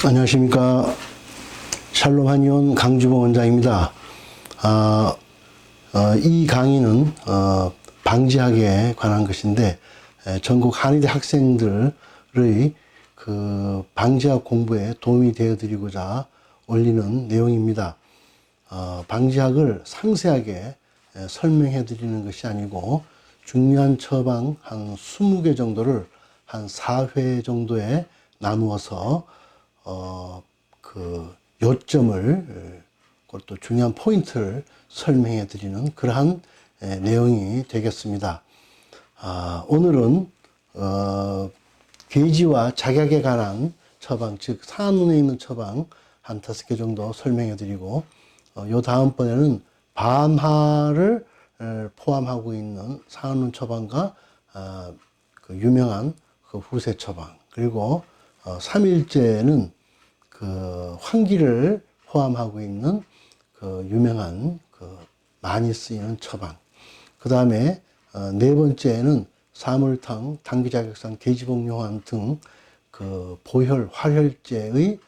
안녕하십니까. 샬롬 한의원 강주봉 원장입니다. 이 강의는 방지학에 관한 것인데 전국 한의대 학생들의 그 방지학 공부에 도움이 되어 드리고자 올리는 내용입니다. 방지학을 상세하게 설명해 드리는 것이 아니고 중요한 처방 한 20개 정도를 한 4회 정도에 나누어서 그 요점을 그것도 중요한 포인트를 설명해 드리는 그러한 내용이 되겠습니다. 오늘은 괴지와 작약에 관한 처방, 즉 산운에 있는 처방 한 5개 정도 설명해 드리고 요 다음번에는 반하를 포함하고 있는 산운 처방과 그 유명한 그 후세 처방, 그리고 3일째는 그 환기를 포함하고 있는 그 유명한 그 많이 쓰이는 처방. 그 다음에 네 번째는 사물탕, 당귀자격상, 계지복용환 등 그 보혈, 활혈제의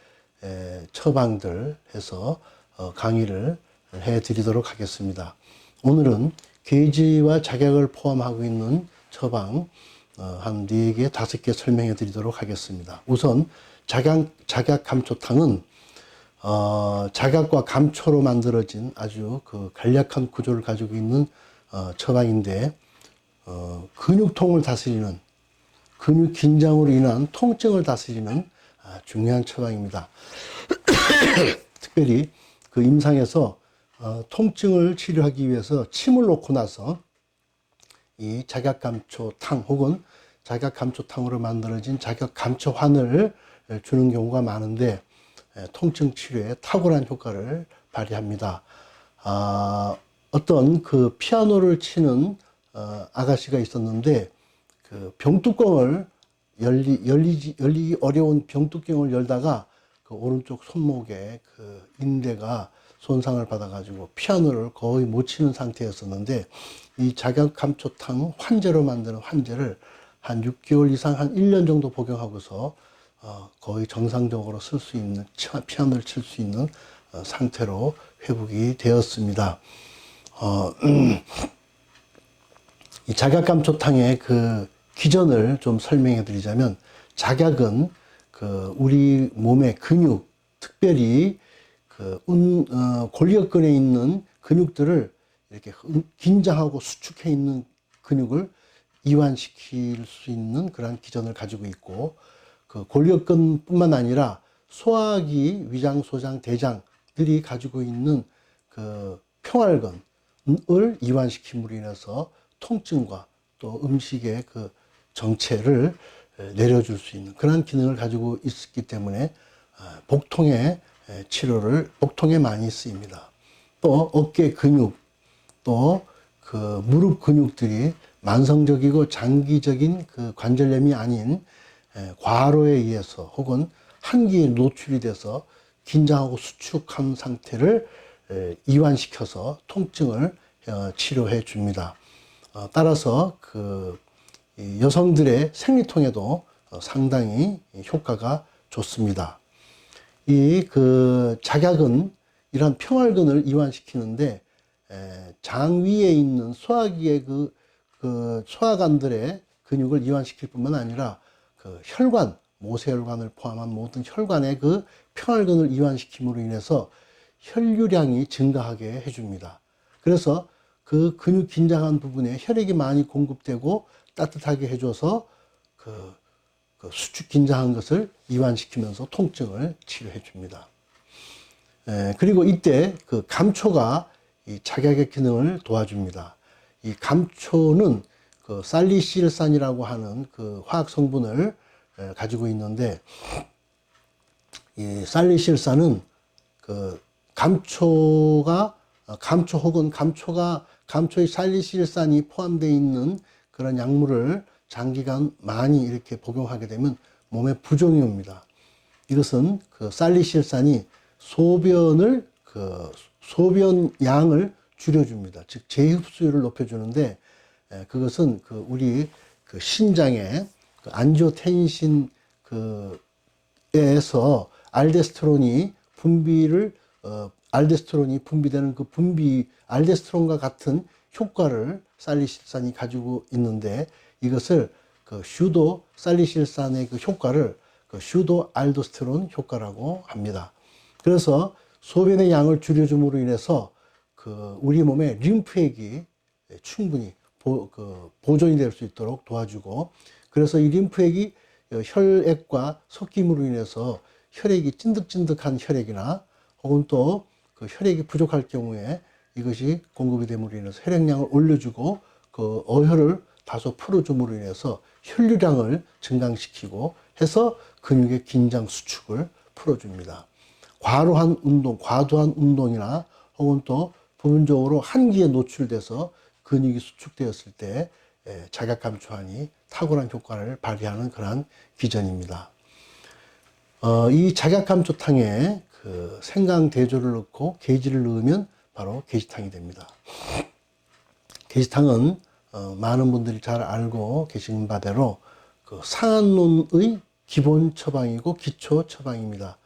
처방들 해서 강의를 해 드리도록 하겠습니다. 오늘은 계지와 작약을 포함하고 있는 처방 한 4개, 5개 설명해 드리도록 하겠습니다. 우선 작약 감초탕은 작약과 감초로 만들어진 아주 그 간략한 구조를 가지고 있는 처방인데 근육통을 다스리는, 근육 긴장으로 인한 통증을 다스리는 중요한 처방입니다. 특별히 그 임상에서 통증을 치료하기 위해서 침을 놓고 나서 이 작약감초탕 혹은 작약감초탕으로 만들어진 작약감초환을 주는 경우가 많은데 통증 치료에 탁월한 효과를 발휘합니다. 어떤 그 피아노를 치는 아가씨가 있었는데 그 병뚜껑을 열리기 어려운 병뚜껑을 열다가 그 오른쪽 손목에 그 인대가 손상을 받아가지고 피아노를 거의 못 치는 상태였었는데 이 작약감초탕 환제로 만드는 환제를 한 6개월 이상 한 1년 정도 복용하고서 거의 정상적으로 쓸 수 있는, 피아노를 칠 수 있는 상태로 회복이 되었습니다. 이 작약감초탕의 그 기전을 좀 설명해 드리자면, 작약은 그 우리 몸의 근육, 특별히 그 골격근에 있는 근육들을 이렇게 긴장하고 수축해 있는 근육을 이완시킬 수 있는 그런 기전을 가지고 있고, 그 골격근뿐만 아니라 소화기, 위장, 소장, 대장들이 가지고 있는 그 평활근을 이완시킴으로 인해서 통증과 또 음식의 그 정체를 내려줄 수 있는 그런 기능을 가지고 있기 때문에 복통의 치료를, 복통에 많이 쓰입니다. 또 어깨 근육, 또 그 무릎 근육들이 만성적이고 장기적인 그 관절염이 아닌 과로에 의해서 혹은 한기에 노출이 돼서 긴장하고 수축한 상태를 이완시켜서 통증을 치료해 줍니다. 따라서 그 여성들의 생리통에도 상당히 효과가 좋습니다. 이 그 작약은 이러한 평활근을 이완시키는데 장 위에 있는 소화기의 그 소화관들의 근육을 이완시킬 뿐만 아니라 그 혈관, 모세혈관을 포함한 모든 혈관의 그 평활근을 이완시킴으로 인해서 혈류량이 증가하게 해줍니다. 그래서 그 근육 긴장한 부분에 혈액이 많이 공급되고 따뜻하게 해줘서 그 수축 긴장한 것을 이완시키면서 통증을 치료해 줍니다. 그리고 이때 그 감초가 이 작약의 기능을 도와줍니다. 이 감초는 그 살리실산이라고 하는 그 화학 성분을 가지고 있는데, 이 살리실산은 그 감초 혹은 감초의 살리실산이 포함되어 있는 그런 약물을 장기간 많이 이렇게 복용하게 되면 몸에 부종이 옵니다. 이것은 그 살리실산이 소변 양을 줄여줍니다. 즉 재흡수율을 높여주는데, 그것은 그 우리 그 신장에 그 안지오텐신 에서 알데스테론이 분비되는 그 알데스테론과 같은 효과를 살리실산이 가지고 있는데, 이것을 그 슈도 살리실산의 그 효과를 그 슈도 알도스테론 효과라고 합니다. 그래서 소변의 양을 줄여줌으로 인해서 그 우리 몸에 림프액이 충분히 보존이 될 수 있도록 도와주고, 그래서 이 림프액이 혈액과 섞임으로 인해서 혈액이 찐득찐득한 혈액이나 혹은 또 그 혈액이 부족할 경우에 이것이 공급이 됨으로 인해서 혈액량을 올려주고 그 어혈을 다소 풀어줌으로 인해서 혈류량을 증강시키고 해서 근육의 긴장 수축을 풀어줍니다. 과도한 운동이나 혹은 또 부분적으로 한기에 노출돼서 근육이 수축되었을 때 자각감초환이 탁월한 효과를 발휘하는 그러한 기전입니다. 이 자각감초탕에 그 생강대조를 넣고 계지를 넣으면 바로 계지탕이 됩니다. 계지탕은 많은 분들이 잘 알고 계신 바대로 그 상한론의 기본 처방이고 기초 처방입니다.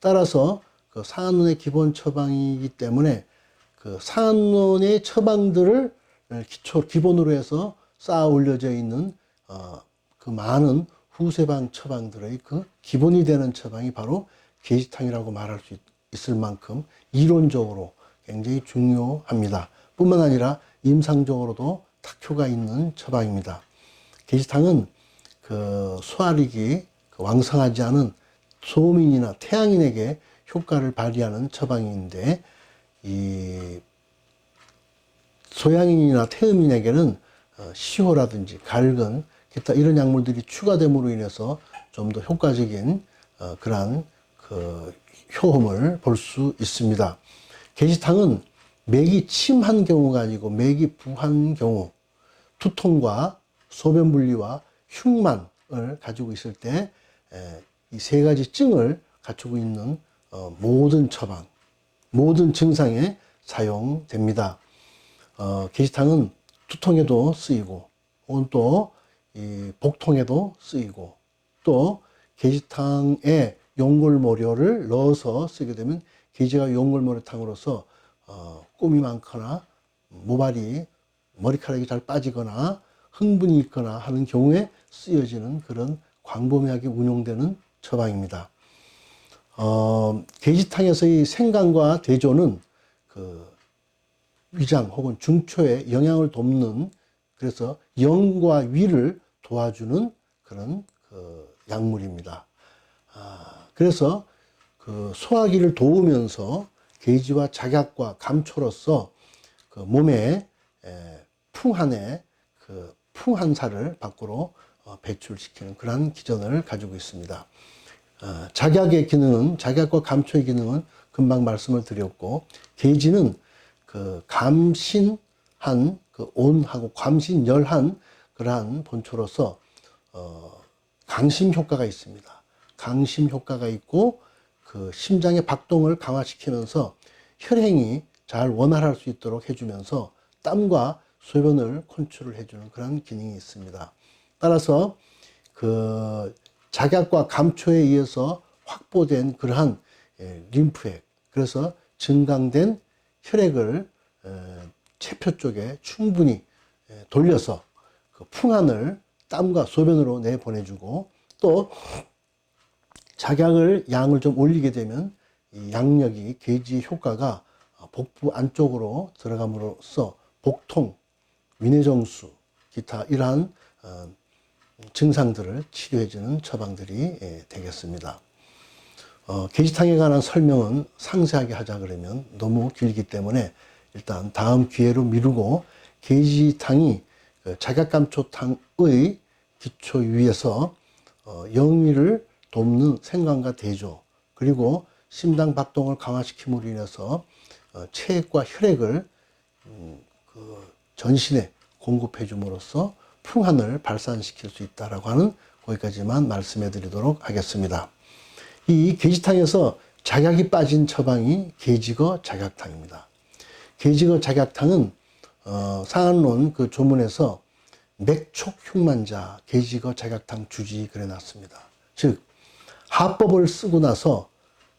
따라서 그 상한론의 기본 처방이기 때문에 그 상한론의 처방들을 기본으로 해서 쌓아 올려져 있는 그 많은 후세방 처방들의 그 기본이 되는 처방이 바로 계지탕이라고 말할 수 있을 만큼 이론적으로 굉장히 중요합니다. 뿐만 아니라 임상적으로도 탁효가 있는 처방입니다. 계지탕은 그 소화력이 왕성하지 않은 소민이나 태양인에게 효과를 발휘하는 처방인데, 이 소양인이나 태음인에게는 시효라든지 갈근, 기타 이런 약물들이 추가됨으로 인해서 좀 더 효과적인 그러한 그 효험을 볼 수 있습니다. 계지탕은 맥이 침한 경우가 아니고 맥이 부한 경우, 두통과 소변 분리와 흉만을 가지고 있을 때 이 세 가지 증을 갖추고 있는 모든 처방, 모든 증상에 사용됩니다. 계지탕은 두통에도 쓰이고, 혹은 또 이 복통에도 쓰이고, 또 계지탕에 용골모료를 넣어서 쓰게 되면 계지가 용골모료탕으로서 꿈이 많거나 모발이 머리카락이 잘 빠지거나 흥분이 있거나 하는 경우에 쓰여지는 그런 광범위하게 운용되는 처방입니다. 계지탕에서의 생강과 대조는 그 위장 혹은 중초에 영양을 돕는, 그래서 영과 위를 도와주는 그런 그 약물입니다. 그래서 그 소화기를 도우면서 계지와 작약과 감초로서 그 몸에 그 풍한사를 밖으로 배출시키는 그러한 기전을 가지고 있습니다. 작약의 기능은, 작약과 감초의 기능은 금방 말씀을 드렸고, 계지는 그 감신한 그 온하고 감신열한 그러한 본초로서 강심 효과가 있습니다. 강심 효과가 있고 그 심장의 박동을 강화시키면서 혈행이 잘 원활할 수 있도록 해주면서 땀과 소변을 컨트롤 해주는 그런 기능이 있습니다. 따라서 그 작약과 감초에 의해서 확보된 그러한 림프액, 그래서 증강된 혈액을 체표 쪽에 충분히 돌려서 그 풍한을 땀과 소변으로 내보내주고, 또 작약을 양을 좀 올리게 되면 이 양력이 계지 효과가 복부 안쪽으로 들어감으로써 복통, 위뇌정수, 기타 이러한 증상들을 치료해주는 처방들이 되겠습니다. 계지탕에 관한 설명은 상세하게 하자 그러면 너무 길기 때문에 일단 다음 기회로 미루고, 계지탕이 자각감초탕의 기초 위에서 영위를 돕는 생강과 대조, 그리고 심장 박동을 강화시킴으로 인해서 체액과 혈액을 그 전신에 공급해 줌으로써 풍한을 발산시킬 수 있다라고 하는 거기까지만 말씀해 드리도록 하겠습니다. 이 계지탕에서 작약이 빠진 처방이 계지거 작약탕입니다. 계지거 작약탕은 상한론 그 조문에서 맥촉 흉만자 계지거 작약탕 주지 그래 놨습니다. 즉 합법을 쓰고 나서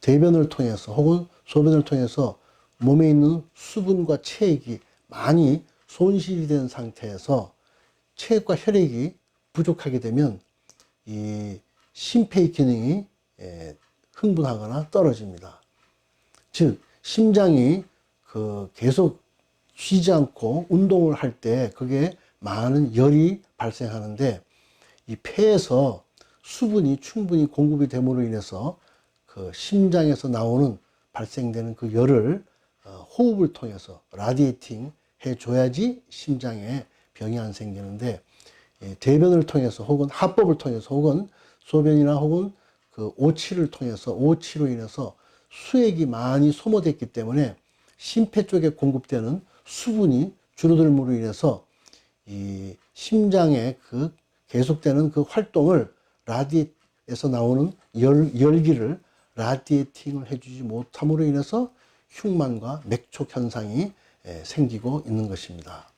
대변을 통해서 혹은 소변을 통해서 몸에 있는 수분과 체액이 많이 손실이 된 상태에서 체액과 혈액이 부족하게 되면 이 심폐의 기능이 흥분하거나 떨어집니다. 즉 심장이 계속 쉬지 않고 운동을 할 때 그게 많은 열이 발생하는데, 이 폐에서 수분이 충분히 공급이 됨으로 인해서 그 심장에서 나오는 발생되는 그 열을 호흡을 통해서 라디에이팅 해줘야지 심장에 병이 안 생기는데, 대변을 통해서 혹은 하법을 통해서 혹은 소변이나 혹은 그 오치를 통해서, 오치로 인해서 수액이 많이 소모됐기 때문에 심폐 쪽에 공급되는 수분이 줄어들므로 인해서 이 심장의 그 계속되는 그 활동을 라디에서 나오는 열기를 라디에이팅을 해주지 못함으로 인해서 흉만과 맥촉 현상이 생기고 있는 것입니다.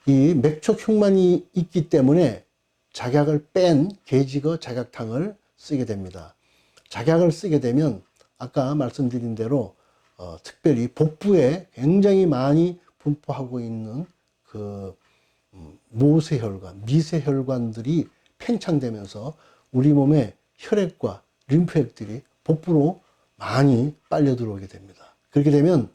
이 맥촉 흉만이 있기 때문에 작약을 뺀 계지거 작약탕을 쓰게 됩니다. 작약을 쓰게 되면 아까 말씀드린 대로 특별히 복부에 굉장히 많이 분포하고 있는 그 모세혈관, 미세혈관들이 팽창되면서 우리 몸에 혈액과 림프액들이 복부로 많이 빨려 들어오게 됩니다. 그렇게 되면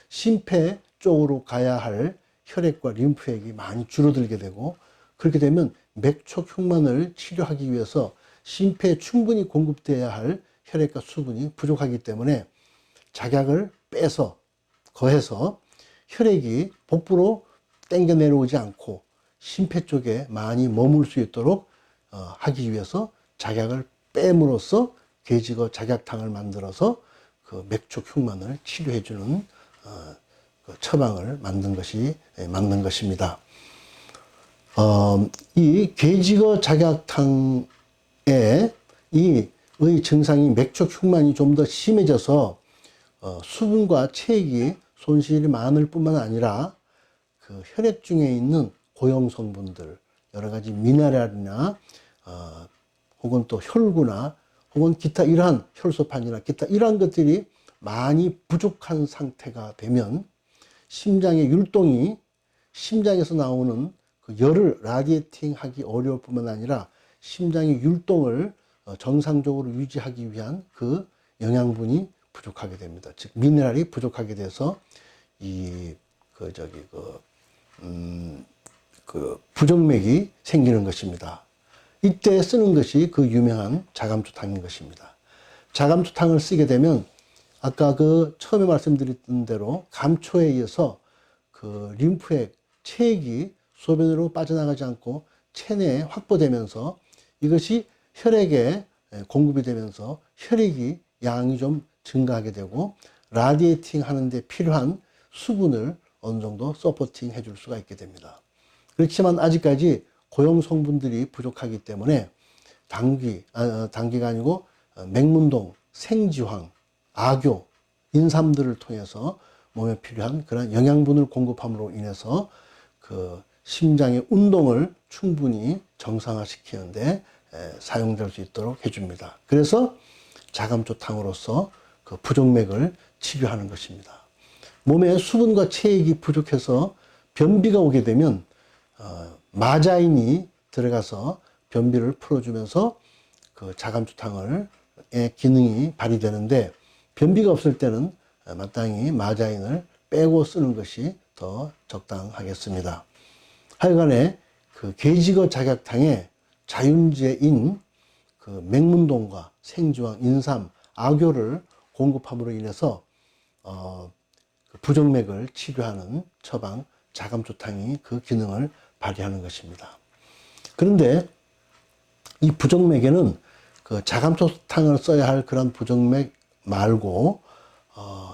심폐 쪽으로 가야 할 혈액과 림프액이 많이 줄어들게 되고, 그렇게 되면 맥촉 흉만을 치료하기 위해서 심폐에 충분히 공급돼야 할 혈액과 수분이 부족하기 때문에 작약을 빼서 거해서 혈액이 복부로 땡겨 내려오지 않고 심폐 쪽에 많이 머물 수 있도록 하기 위해서 작약을 뺨으로써 계지거 작약탕을 만들어서 그 맥촉 흉만을 치료해 주는 그 처방을 만든 것이 맞는 것입니다. 이 계지거 작약탕에 의 증상이 맥촉 흉만이 좀 더 심해져서 수분과 체액이 손실이 많을 뿐만 아니라 그 혈액 중에 있는 고형 성분들, 여러 가지 미네랄이나 혹은 또 혈구나 혹은 기타 이러한 혈소판이나 기타 이러한 것들이 많이 부족한 상태가 되면 심장의 율동이, 심장에서 나오는 그 열을 라디에이팅 하기 어려울 뿐만 아니라 심장의 율동을 정상적으로 유지하기 위한 그 영양분이 부족하게 됩니다. 즉 미네랄이 부족하게 돼서 부정맥이 생기는 것입니다. 이때 쓰는 것이 그 유명한 자감초탕인 것입니다. 자감초탕을 쓰게 되면 아까 그 처음에 말씀드렸던 대로 감초에 의해서 그 림프액, 체액이 소변으로 빠져나가지 않고 체내에 확보되면서 이것이 혈액에 공급이 되면서 혈액이 양이 좀 증가하게 되고 라디에이팅 하는데 필요한 수분을 어느 정도 서포팅 해줄 수가 있게 됩니다. 그렇지만 아직까지 고형 성분들이 부족하기 때문에 당귀가 아니고 맹문동, 생지황, 악교, 인삼들을 통해서 몸에 필요한 그런 영양분을 공급함으로 인해서 그 심장의 운동을 충분히 정상화시키는데 사용될 수 있도록 해줍니다. 그래서 자감초탕으로서 그 부정맥을 치료하는 것입니다. 몸에 수분과 체액이 부족해서 변비가 오게 되면 마자인이 들어가서 변비를 풀어주면서 그 자감초탕의 기능이 발휘되는데, 변비가 없을 때는 마땅히 마자인을 빼고 쓰는 것이 더 적당하겠습니다. 하여간에 그 계지거 작약탕에 자윤제인 그 맹문동과 생지황, 인삼, 악교를 공급함으로 인해서 부정맥을 치료하는 처방 자감초탕이 그 기능을 발휘하는 것입니다. 그런데 이 부정맥에는 그 자감초탕을 써야 할 그런 부정맥 말고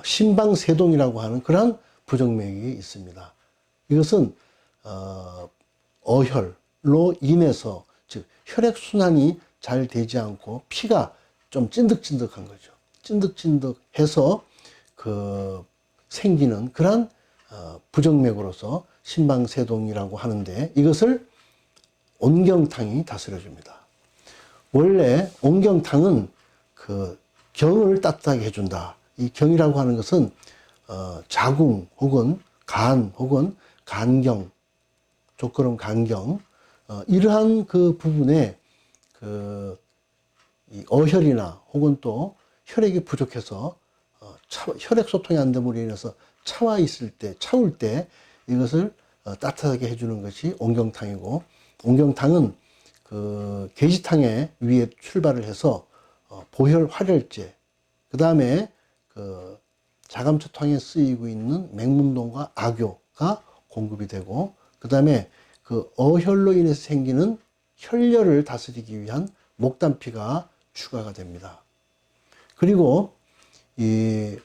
심방세동이라고 하는 그런 부정맥이 있습니다. 이것은 어혈로 인해서, 즉 혈액순환이 잘 되지 않고 피가 좀 찐득찐득한 거죠. 찐득찐득해서 그 생기는 그런 부정맥으로서 심방세동이라고 하는데, 이것을 온경탕이 다스려줍니다. 원래 온경탕은 그 경을 따뜻하게 해준다. 이 경이라고 하는 것은 자궁 혹은 간 혹은 간경, 족그럼 간경, 이러한 그 부분에 이 어혈이나 혹은 또 혈액이 부족해서 혈액 소통이 안 됨으로 인해서 차울 때 이것을 따뜻하게 해주는 것이 옹경탕이고, 옹경탕은 그 계지탕에 위에 출발을 해서 보혈 활혈제, 그 다음에 그 자감초탕에 쓰이고 있는 맹문동과 악교가 공급이 되고, 그 다음에 그 어혈로 인해서 생기는 혈열을 다스리기 위한 목단피가 추가가 됩니다. 그리고 이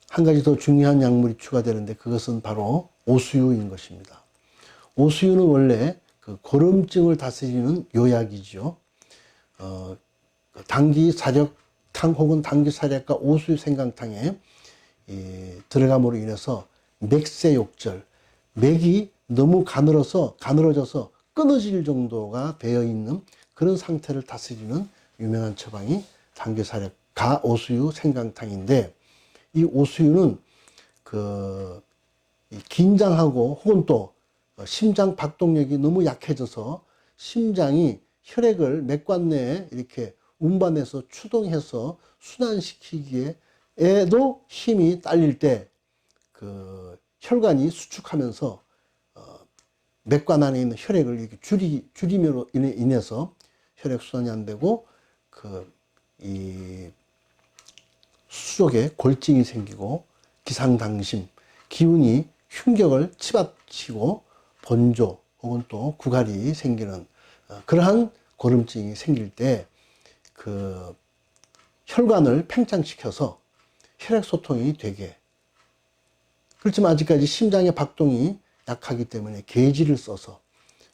한 가지 더 중요한 약물이 추가되는데, 그것은 바로 오수유인 것입니다. 오수유는 원래 그 고름증을 다스리는 요약이죠. 당기 사력탕 혹은 당기 사력과 오수유 생강탕에 들어감으로 인해서 맥세욕절, 맥이 너무 가늘어져서 끊어질 정도가 되어 있는 그런 상태를 다스리는 유명한 처방이 당귀사력 가오수유 생강탕인데, 이 오수유는 그 긴장하고 혹은 또 심장 박동력이 너무 약해져서 심장이 혈액을 맥관 내에 이렇게 운반해서 추동해서 순환시키기에도 힘이 딸릴 때 그 혈관이 수축하면서 맥관 안에 있는 혈액을 이렇게 줄임으로 인해서 혈액 순환이 안 되고 이 수족에 골증이 생기고 기상당심, 기운이 흉격을 치받치고 번조 혹은 또 구갈이 생기는 그러한 고름증이 생길 때 그 혈관을 팽창시켜서 혈액 소통이 되게, 그렇지만 아직까지 심장의 박동이 약하기 때문에 계지를 써서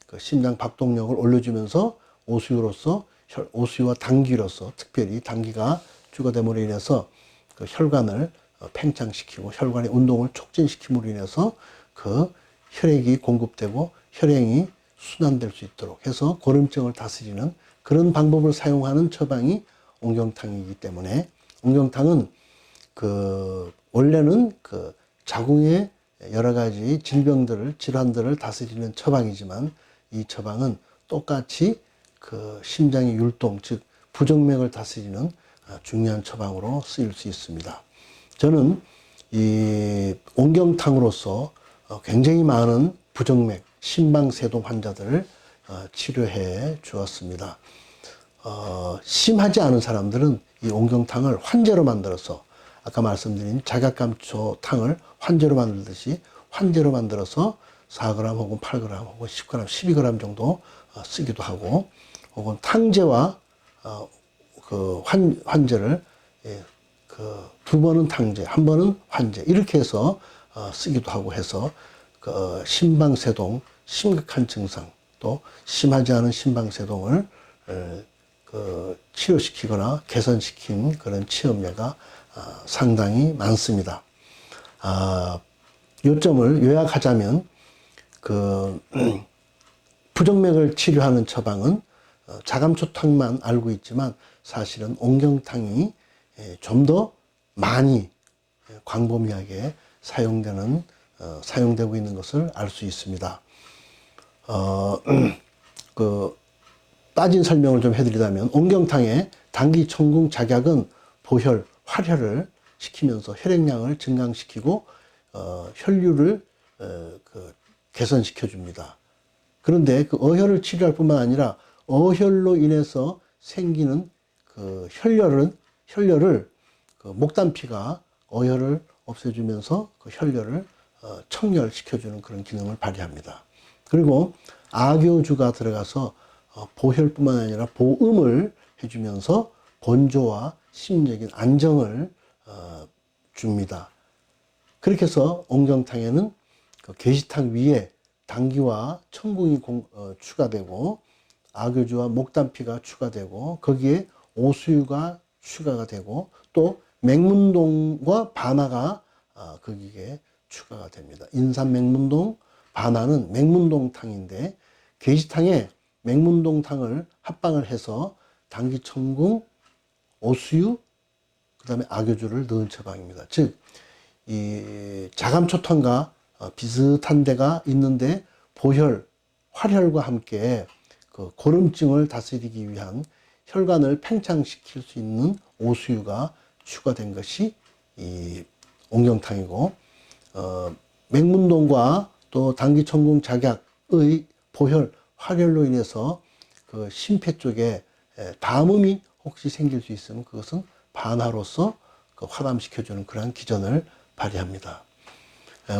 그 심장 박동력을 올려주면서 오수유와 당귀로서, 특별히 당귀가 주거됨으로 인해서 그 혈관을 팽창시키고 혈관의 운동을 촉진시킴으로 인해서 그 혈액이 공급되고 혈액이 순환될 수 있도록 해서 고름증을 다스리는 그런 방법을 사용하는 처방이 옹경탕이기 때문에, 옹경탕은 원래는 자궁의 여러 가지 질환들을 다스리는 처방이지만, 이 처방은 똑같이 심장의 율동, 즉 부정맥을 다스리는 중요한 처방으로 쓰일 수 있습니다. 저는 이 옹경탕으로서 굉장히 많은 부정맥, 심방세동 환자들을 치료해 주었습니다. 심하지 않은 사람들은 이 옹경탕을 환제로 만들어서, 아까 말씀드린 자각감초탕을 환제로 만들듯이 환제로 만들어서 4g 혹은 8g 혹은 10g, 12g 정도 쓰기도 하고, 혹은 탕제와 환제를 두 번은 탕제, 한 번은 환제, 이렇게 해서 쓰기도 하고 해서 심방세동, 심각한 증상, 또 심하지 않은 심방세동을 치료시키거나 개선시킨 그런 치료례가 상당히 많습니다. 요점을 요약하자면, 부정맥을 치료하는 처방은 자감초탕만 알고 있지만 사실은 옹경탕이 좀 더 많이 광범위하게 사용되고 있는 것을 알 수 있습니다. 빠진 설명을 좀 해드리자면, 옹경탕의 당귀, 청궁, 작약은 보혈, 활혈을 시키면서 혈액량을 증강시키고 혈류를 개선시켜 줍니다. 그런데 그 어혈을 치료할 뿐만 아니라 어혈로 인해서 생기는 혈열을 목단피가 어혈을 없애주면서 그 혈열을 청열시켜주는 그런 기능을 발휘합니다. 그리고 악교주가 들어가서 보혈뿐만 아니라 보음을 해주면서 번조와 심리적인 안정을 줍니다. 그렇게 해서 옹경탕에는 계시탕 위에 당귀와 청궁이 추가되고, 악교주와 목단피가 추가되고, 거기에 오수유가 추가가 되고, 또 맹문동과 반화가 거기에 추가가 됩니다. 인삼 맹문동, 반화는 맹문동탕인데, 계시탕에 맹문동탕을 합방을 해서 당귀, 청궁, 오수유, 그 그다음에 악효주를 넣은 처방입니다. 즉, 이 자감초탕과 비슷한 데가 있는데 보혈, 활혈과 함께 그 고름증을 다스리기 위한 혈관을 팽창시킬 수 있는 오수유가 추가된 것이 이 옥경탕이고, 맹문동과 또 당기천궁 작약의 보혈, 활혈로 인해서 그 심폐 쪽에 담음이 혹시 생길 수 있으면 그것은 반화로서 그 화담시켜주는 그러한 기전을 발휘합니다.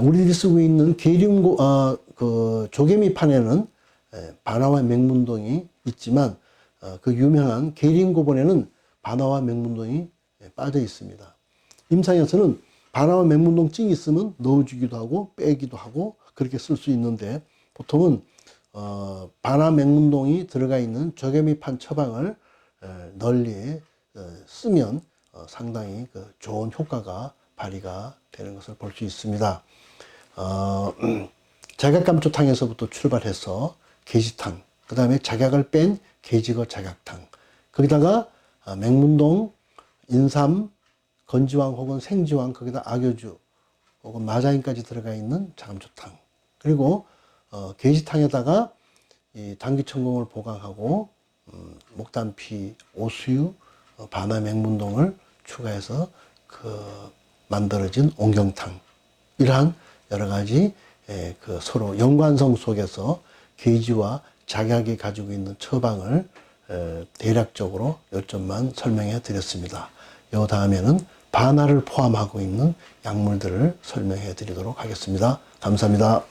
우리들이 쓰고 있는 그 조개미판에는 반화와 맹문동이 있지만 그 유명한 계림고본에는 반화와 맹문동이 빠져 있습니다. 임상에서는 반화와 맹문동 증이 있으면 넣어주기도 하고 빼기도 하고 그렇게 쓸 수 있는데, 보통은 반화 맹문동이 들어가 있는 조개미판 처방을 널리 쓰면 상당히 그 좋은 효과가 발휘가 되는 것을 볼 수 있습니다. 작약감초탕에서부터 출발해서 계지탕, 그 다음에 작약을 뺀 계지거 작약탕, 거기다가 맹문동, 인삼, 건지황 혹은 생지황, 거기다 악효주 혹은 마자인까지 들어가 있는 자감초탕, 그리고 계지탕에다가 이 당귀천공을 보강하고 목단피, 오수유, 반화 맹문동을 추가해서 그 만들어진 옥경탕, 이러한 여러 가지 그 서로 연관성 속에서 계지와 작약이 가지고 있는 처방을 대략적으로 요점만 설명해 드렸습니다. 요 다음에는 반화를 포함하고 있는 약물들을 설명해 드리도록 하겠습니다. 감사합니다.